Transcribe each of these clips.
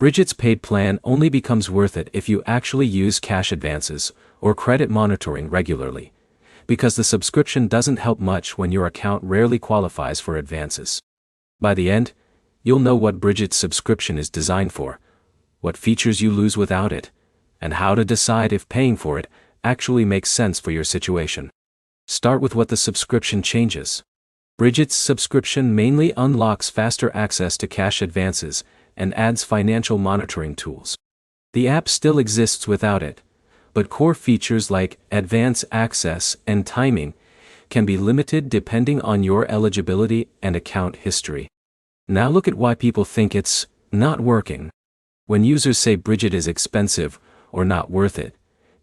Brigit's paid plan only becomes worth it if you actually use cash advances or credit monitoring regularly, because the subscription doesn't help much when your account rarely qualifies for advances. By the end, you'll know what Brigit's subscription is designed for, what features you lose without it, and how to decide if paying for it actually makes sense for your situation. Start with what the subscription changes. Brigit's subscription mainly unlocks faster access to cash advances and adds financial monitoring tools. The app still exists without it, but core features like advance access and timing can be limited depending on your eligibility and account history. Now look at why people think it's not working. When users say Brigit is expensive or not worth it,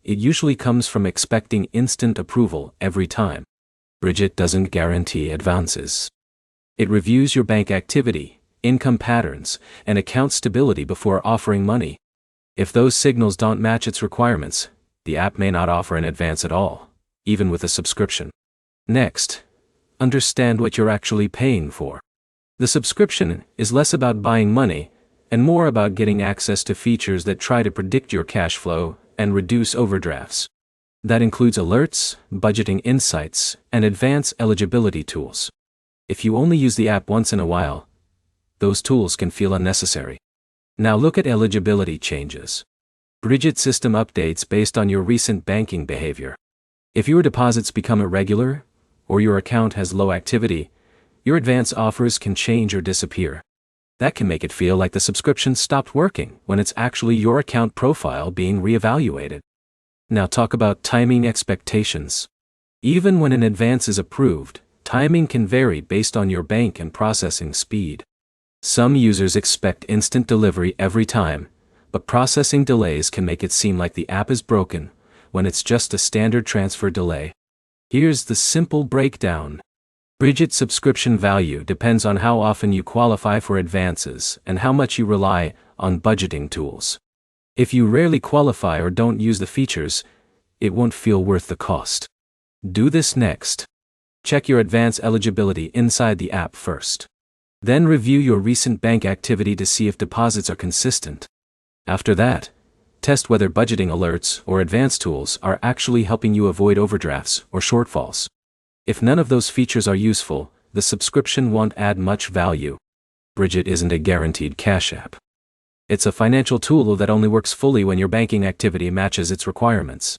it usually comes from expecting instant approval every time. Brigit doesn't guarantee advances. It reviews your bank activity, income patterns, and account stability before offering money. If those signals don't match its requirements, the app may not offer an advance at all, even with a subscription. Next, understand what you're actually paying for. The subscription is less about buying money and more about getting access to features that try to predict your cash flow and reduce overdrafts. That includes alerts, budgeting insights, and advance eligibility tools. If you only use the app once in a while, those tools can feel unnecessary. Now look at eligibility changes. Brigit system updates based on your recent banking behavior. If your deposits become irregular, or your account has low activity, your advance offers can change or disappear. That can make it feel like the subscription stopped working when it's actually your account profile being reevaluated. Now talk about timing expectations. Even when an advance is approved, timing can vary based on your bank and processing speed. Some users expect instant delivery every time, but processing delays can make it seem like the app is broken when it's just a standard transfer delay. Here's the simple breakdown. Brigit's subscription value depends on how often you qualify for advances and how much you rely on budgeting tools. If you rarely qualify or don't use the features, it won't feel worth the cost. Do this next. Check your advance eligibility inside the app first. Then review your recent bank activity to see if deposits are consistent. After that, test whether budgeting alerts or advance tools are actually helping you avoid overdrafts or shortfalls. If none of those features are useful, the subscription won't add much value. Brigit isn't a guaranteed cash app. It's a financial tool that only works fully when your banking activity matches its requirements.